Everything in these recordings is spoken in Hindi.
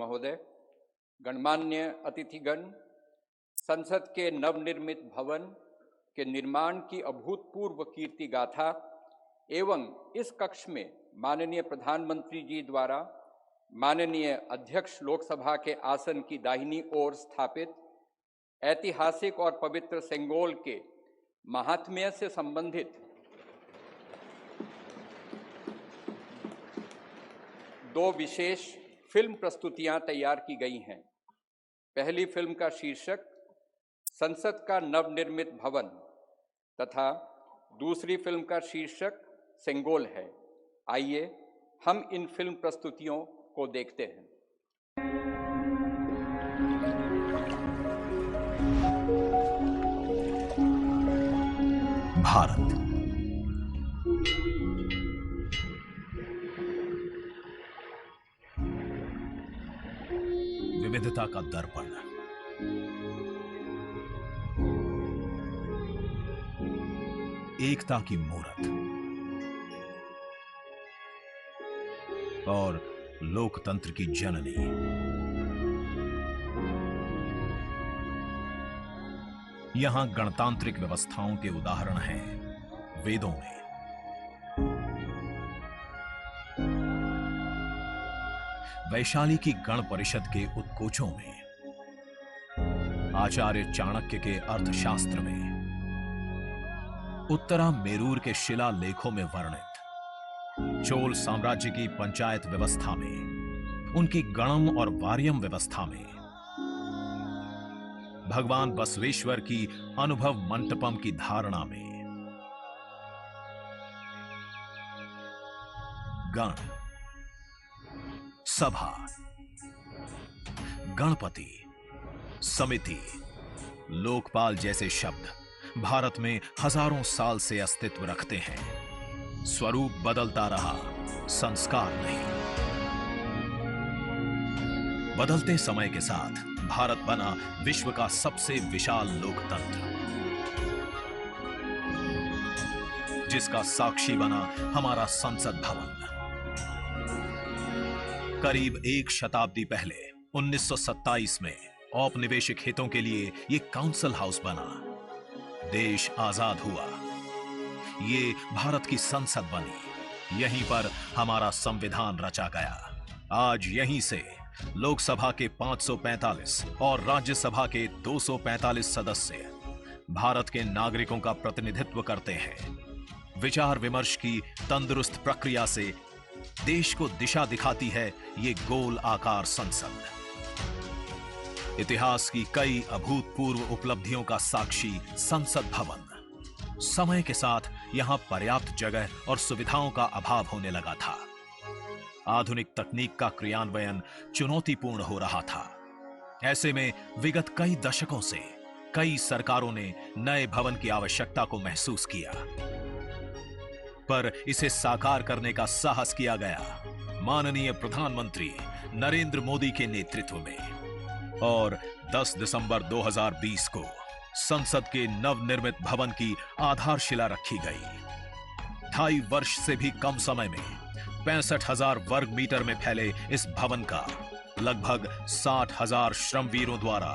महोदय, गणमान्य अतिथिगण, संसद के नवनिर्मित भवन के निर्माण की अभूतपूर्व कीर्ति गाथा एवं इस कक्ष में माननीय प्रधानमंत्री जी द्वारा माननीय अध्यक्ष लोकसभा के आसन की दाहिनी ओर स्थापित ऐतिहासिक और पवित्र सेंगोल के महात्म्य से संबंधित दो विशेष फिल्म प्रस्तुतियां तैयार की गई हैं। पहली फिल्म का शीर्षक संसद का नवनिर्मित भवन तथा दूसरी फिल्म का शीर्षक सेंगोल है। आइए हम इन फिल्म प्रस्तुतियों को देखते हैं। भारत विविधता का दर्पण, एकता की मूरत और लोकतंत्र की जननी। यहां गणतांत्रिक व्यवस्थाओं के उदाहरण हैं वेदों में। वैशाली की गण परिषद के उत्कोचों में, आचार्य चाणक्य के अर्थशास्त्र में, उत्तरा मेरूर के शिलालेखों में वर्णित चोल साम्राज्य की पंचायत व्यवस्था में, उनकी गणम और वार्यम व्यवस्था में, भगवान बसवेश्वर की अनुभव मंटपम की धारणा में। गण, सभा, गणपति, समिति, लोकपाल जैसे शब्द भारत में हजारों साल से अस्तित्व रखते हैं। स्वरूप बदलता रहा, संस्कार नहीं। बदलते समय के साथ भारत बना विश्व का सबसे विशाल लोकतंत्र, जिसका साक्षी बना हमारा संसद भवन। करीब एक शताब्दी पहले 1927 में औपनिवेशिक हितों के लिए यह काउंसिल हाउस बना। देश आजाद हुआ, ये भारत की संसद बनी। यहीं पर हमारा संविधान रचा गया। आज यहीं से लोकसभा के 545 और राज्यसभा के 245 सदस्य भारत के नागरिकों का प्रतिनिधित्व करते हैं। विचार विमर्श की तंदुरुस्त प्रक्रिया से देश को दिशा दिखाती है ये गोल आकार संसद। इतिहास की कई अभूतपूर्व उपलब्धियों का साक्षी संसद भवन। समय के साथ यहां पर्याप्त जगह और सुविधाओं का अभाव होने लगा था। आधुनिक तकनीक का क्रियान्वयन चुनौतीपूर्ण हो रहा था। ऐसे में विगत कई दशकों से कई सरकारों ने नए भवन की आवश्यकता को महसूस किया, पर इसे साकार करने का साहस किया गया माननीय प्रधानमंत्री नरेंद्र मोदी के नेतृत्व में। और 10 दिसंबर 2020 को संसद के नवनिर्मित भवन की आधारशिला रखी गई। 2.5 वर्ष से भी कम समय में 65,000 वर्ग मीटर में फैले इस भवन का लगभग 60,000 श्रमवीरों द्वारा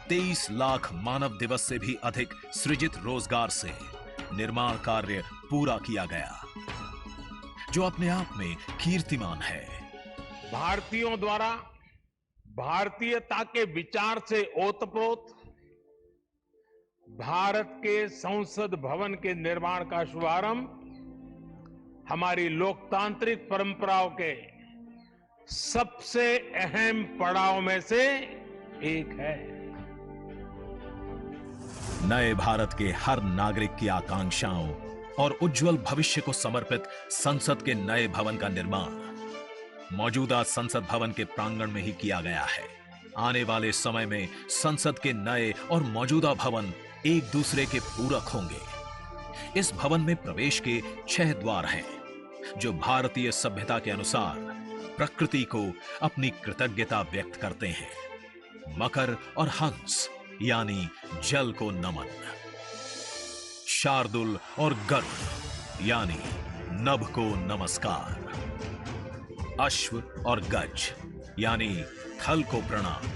23 लाख मानव दिवस से भी अधिक सृजित रोजगार से निर्माण कार्य पूरा किया गया, जो अपने आप में कीर्तिमान है। भारतीयों द्वारा भारतीयता के विचार से ओतप्रोत भारत के संसद भवन के निर्माण का शुभारंभ हमारी लोकतांत्रिक परंपराओं के सबसे अहम पड़ाव में से एक है। नए भारत के हर नागरिक की आकांक्षाओं और उज्जवल भविष्य को समर्पित संसद के नए भवन का निर्माण मौजूदा संसद भवन के प्रांगण में ही किया गया है। आने वाले समय में संसद के नए और मौजूदा भवन एक दूसरे के पूरक होंगे। इस भवन में प्रवेश के 6 द्वार हैं, जो भारतीय सभ्यता के अनुसार प्रकृति को अपनी कृतज्ञता व्यक्त करते हैं। मकर और हंस यानी जल को नमन, शार्दुल और गरुड़ यानी नभ को नमस्कार, अश्व और गज यानी थल को प्रणाम।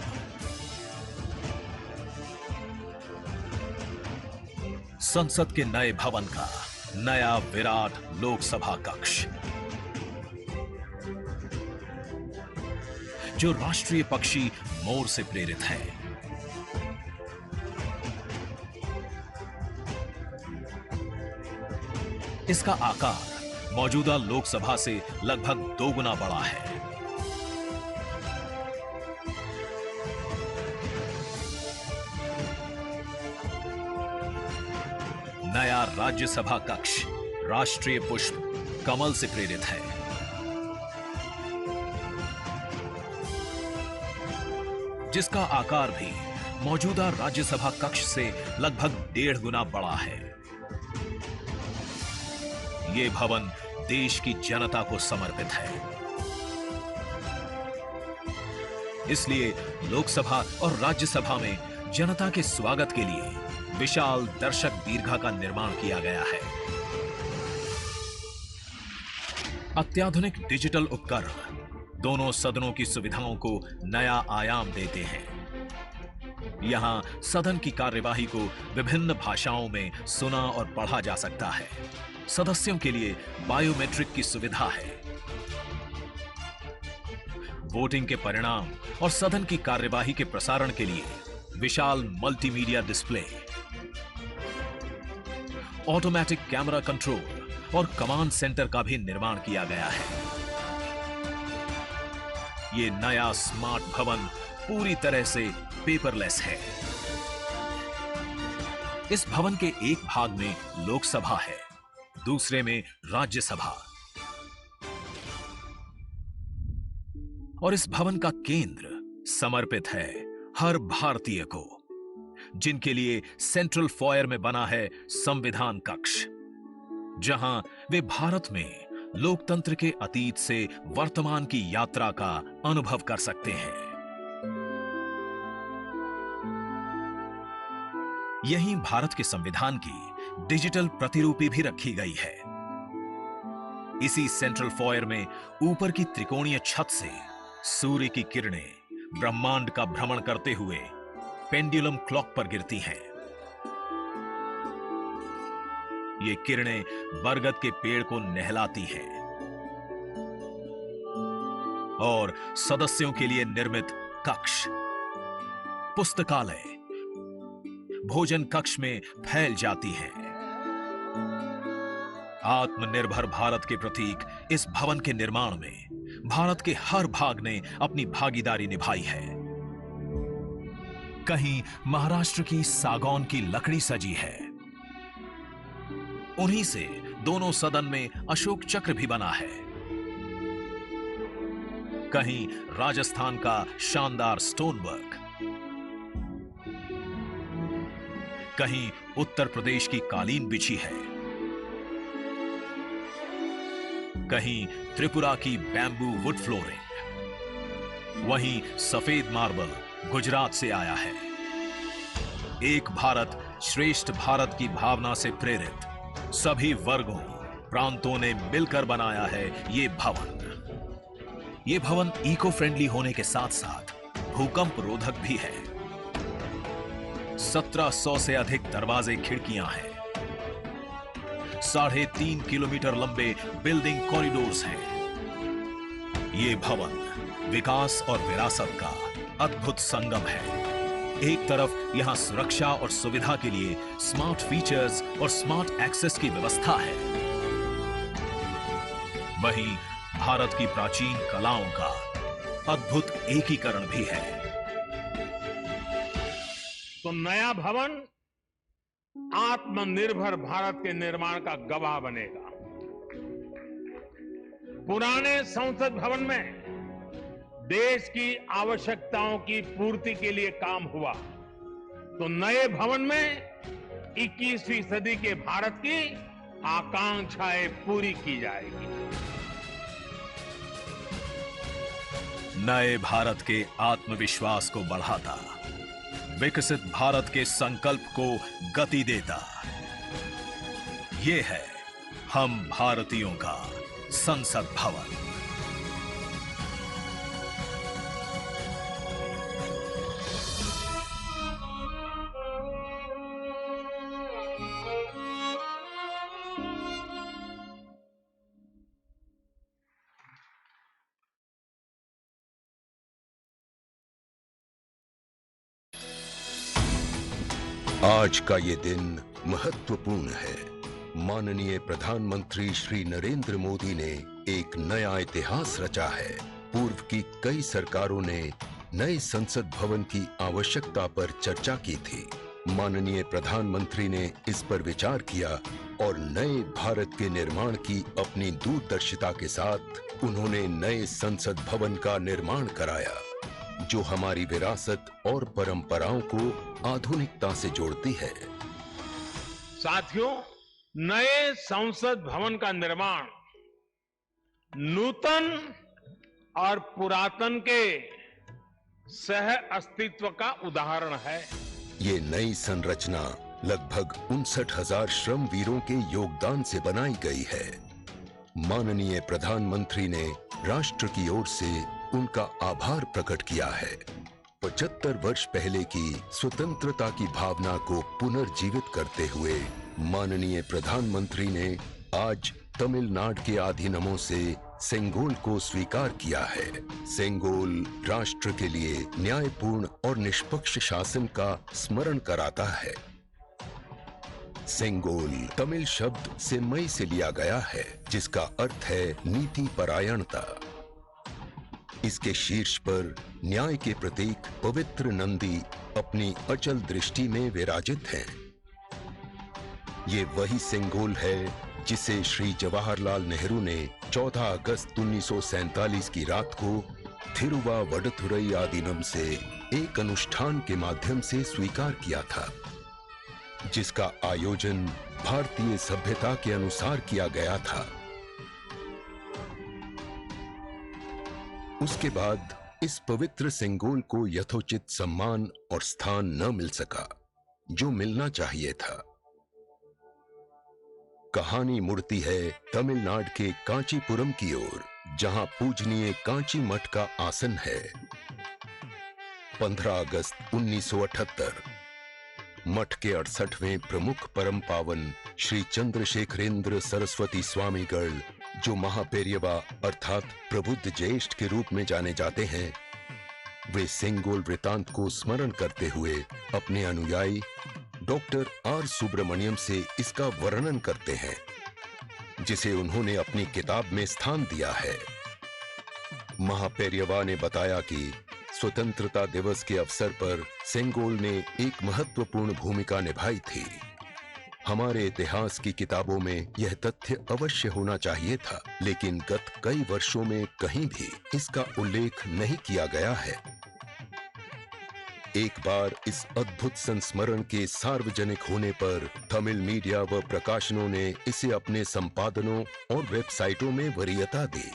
संसद के नए भवन का नया विराट लोकसभा कक्ष, जो राष्ट्रीय पक्षी मोर से प्रेरित है। इसका आकार मौजूदा लोकसभा से लगभग 2 गुना बड़ा है। नया राज्यसभा कक्ष राष्ट्रीय पुष्प कमल से प्रेरित है। जिसका आकार भी मौजूदा राज्यसभा कक्ष से लगभग 1.5 गुना बड़ा है। ये भवन देश की जनता को समर्पित है। इसलिए लोकसभा और राज्यसभा में जनता के स्वागत के लिए विशाल दर्शक दीर्घा का निर्माण किया गया है। अत्याधुनिक डिजिटल उपकरण दोनों सदनों की सुविधाओं को नया आयाम देते हैं। यहां सदन की कार्यवाही को विभिन्न भाषाओं में सुना और पढ़ा जा सकता है। सदस्यों के लिए बायोमेट्रिक की सुविधा है। वोटिंग के परिणाम और सदन की कार्यवाही के प्रसारण के लिए विशाल multimedia display, automatic camera control और कमांड सेंटर का भी निर्माण किया गया है। ये नया स्मार्ट भवन पूरी तरह से पेपरलेस है। इस भवन के एक भाग में लोकसभा है, दूसरे में राज्यसभा। और इस भवन का केंद्र समर्पित है हर भारतीय को, जिनके लिए सेंट्रल फॉयर में बना है संविधान कक्ष, जहां वे भारत में लोकतंत्र के अतीत से वर्तमान की यात्रा का अनुभव कर सकते हैं। यहीं भारत के संविधान की डिजिटल प्रतिरूपी भी रखी गई है। इसी सेंट्रल फॉयर में ऊपर की त्रिकोणीय छत से सूर्य की किरणें ब्रह्मांड का भ्रमण करते हुए पेंडुलम क्लॉक पर गिरती हैं। ये किरणें बरगद के पेड़ को नहलाती हैं और सदस्यों के लिए निर्मित कक्ष, पुस्तकालय, भोजन कक्ष में फैल जाती हैं। आत्मनिर्भर भारत के प्रतीक इस भवन के निर्माण में भारत के हर भाग ने अपनी भागीदारी निभाई है। कहीं महाराष्ट्र की सागौन की लकड़ी सजी है, उन्हीं से दोनों सदन में अशोक चक्र भी बना है। कहीं राजस्थान का शानदार स्टोन वर्क, कहीं उत्तर प्रदेश की कालीन बिछी है, कहीं त्रिपुरा की बैम्बू वुड फ्लोरिंग, वहीं सफेद मार्बल गुजरात से आया है। एक भारत श्रेष्ठ भारत की भावना से प्रेरित सभी वर्गों, प्रांतों ने मिलकर बनाया है ये भवन। ये भवन इको फ्रेंडली होने के साथ साथ भूकंप रोधक भी है। 1700 से अधिक दरवाजे, खिड़कियां हैं। 3.5 किलोमीटर लंबे बिल्डिंग कॉरिडोर्स हैं। ये भवन विकास और विरासत का अद्भुत संगम है। एक तरफ यहां सुरक्षा और सुविधा के लिए स्मार्ट फीचर्स और स्मार्ट एक्सेस की व्यवस्था है, वहीं भारत की प्राचीन कलाओं का अद्भुत एकीकरण भी है। तो नया भवन आत्मनिर्भर भारत के निर्माण का गवाह बनेगा। पुराने संसद भवन में देश की आवश्यकताओं की पूर्ति के लिए काम हुआ, तो नए भवन में 21वीं सदी के भारत की आकांक्षाएं पूरी की जाएगी। नए भारत के आत्मविश्वास को बढ़ाता, विकसित भारत के संकल्प को गति देता, ये है हम भारतीयों का संसद भवन। आज का ये दिन महत्वपूर्ण है। माननीय प्रधानमंत्री श्री नरेंद्र मोदी ने एक नया इतिहास रचा है। पूर्व की कई सरकारों ने नए संसद भवन की आवश्यकता पर चर्चा की थी। माननीय प्रधानमंत्री ने इस पर विचार किया और नए भारत के निर्माण की अपनी दूरदर्शिता के साथ उन्होंने नए संसद भवन का निर्माण कराया, जो हमारी विरासत और परंपराओं को आधुनिकता से जोड़ती है। साथियों, नए संसद भवन का निर्माण नूतन और पुरातन के सह अस्तित्व का उदाहरण है। ये नई संरचना लगभग 59,000 श्रमवीरों के योगदान से बनाई गई है। माननीय प्रधानमंत्री ने राष्ट्र की ओर से उनका आभार प्रकट किया है। 75 वर्ष पहले की स्वतंत्रता की भावना को पुनर्जीवित करते हुए माननीय प्रधानमंत्री ने आज तमिलनाडु के अधीनमों से सेंगोल को स्वीकार किया है। सेंगोल राष्ट्र के लिए न्यायपूर्ण और निष्पक्ष शासन का स्मरण कराता है। सेंगोल तमिल शब्द सेम्मई से लिया गया है, जिसका अर्थ है नीति परायणता। इसके शीर्ष पर न्याय के प्रतीक पवित्र नंदी अपनी अचल दृष्टि में विराजित हैं। ये वही सेंगोल है जिसे श्री जवाहरलाल नेहरू ने 14 अगस्त 1947 की रात को थिरुवावडथुरई आदीनम से एक अनुष्ठान के माध्यम से स्वीकार किया था, जिसका आयोजन भारतीय सभ्यता के अनुसार किया गया था। उसके बाद इस पवित्र सेंगोल को यथोचित सम्मान और स्थान न मिल सका, जो मिलना चाहिए था। कहानी मुड़ती है तमिलनाडु के कांचीपुरम की ओर, जहां पूजनीय कांची मठ का आसन है। 15 अगस्त 1978 मठ के 68वें प्रमुख परम पावन श्री चंद्रशेखरेंद्र सरस्वती स्वामीगढ़, जो महापेरियवा अर्थात प्रबुद्ध ज्येष्ठ के रूप में जाने जाते हैं, वे सेंगोल वृतांत को स्मरण करते हुए अपने अनुयायी डॉक्टर आर सुब्रमण्यम से इसका वर्णन करते हैं, जिसे उन्होंने अपनी किताब में स्थान दिया है। महापेरियवा ने बताया कि स्वतंत्रता दिवस के अवसर पर सेंगोल ने एक महत्वपूर्ण भूमिका निभाई थी। हमारे इतिहास की किताबों में यह तथ्य अवश्य होना चाहिए था, लेकिन गत कई वर्षों में कहीं भी इसका उल्लेख नहीं किया गया है। एक बार इस अद्भुत संस्मरण के सार्वजनिक होने पर तमिल मीडिया व प्रकाशनों ने इसे अपने संपादनों और वेबसाइटों में वरीयता दी।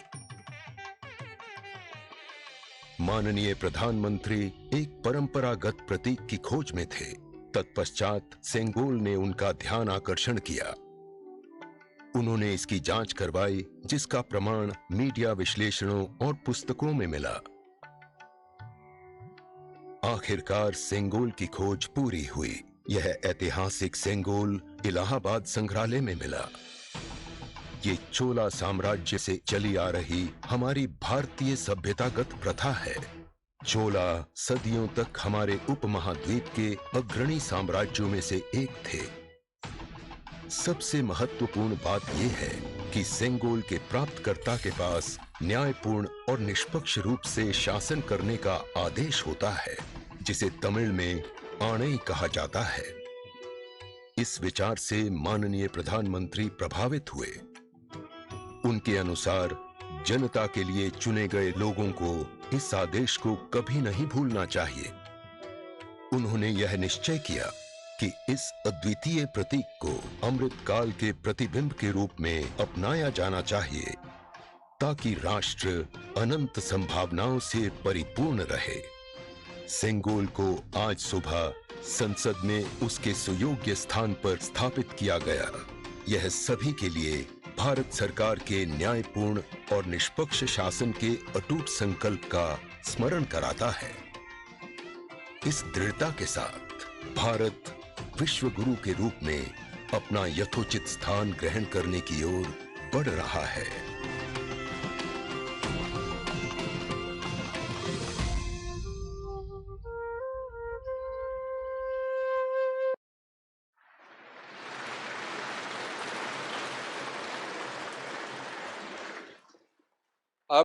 माननीय प्रधानमंत्री एक परंपरागत प्रतीक की खोज में थे। तत्पश्चात सेंगोल ने उनका ध्यान आकर्षण किया। उन्होंने इसकी जांच करवाई, जिसका प्रमाण मीडिया विश्लेषणों और पुस्तकों में मिला। आखिरकार सेंगोल की खोज पूरी हुई। यह ऐतिहासिक सेंगोल इलाहाबाद संग्रहालय में मिला। ये चोला साम्राज्य से चली आ रही हमारी भारतीय सभ्यतागत प्रथा है। चोला सदियों तक हमारे उपमहाद्वीप के अग्रणी साम्राज्यों में से एक थे। सबसे महत्वपूर्ण बात यह है कि सेंगोल के प्राप्तकर्ता के पास न्यायपूर्ण और निष्पक्ष रूप से शासन करने का आदेश होता है, जिसे तमिल में आणई कहा जाता है। इस विचार से माननीय प्रधानमंत्री प्रभावित हुए। उनके अनुसार जनता के लिए चुने गए लोगों को इस आदेश को कभी नहीं भूलना चाहिए। उन्होंने यह निश्चय किया कि इस अद्वितीय प्रतीक को अमृत काल के प्रतिबिंब के रूप में अपनाया जाना चाहिए, ताकि राष्ट्र अनंत संभावनाओं से परिपूर्ण रहे। सेंगोल को आज सुबह संसद में उसके सुयोग्य स्थान पर स्थापित किया गया। यह सभी के लिए भारत सरकार के न्यायपूर्ण और निष्पक्ष शासन के अटूट संकल्प का स्मरण कराता है। इस दृढ़ता के साथ भारत विश्व गुरु के रूप में अपना यथोचित स्थान ग्रहण करने की ओर बढ़ रहा है।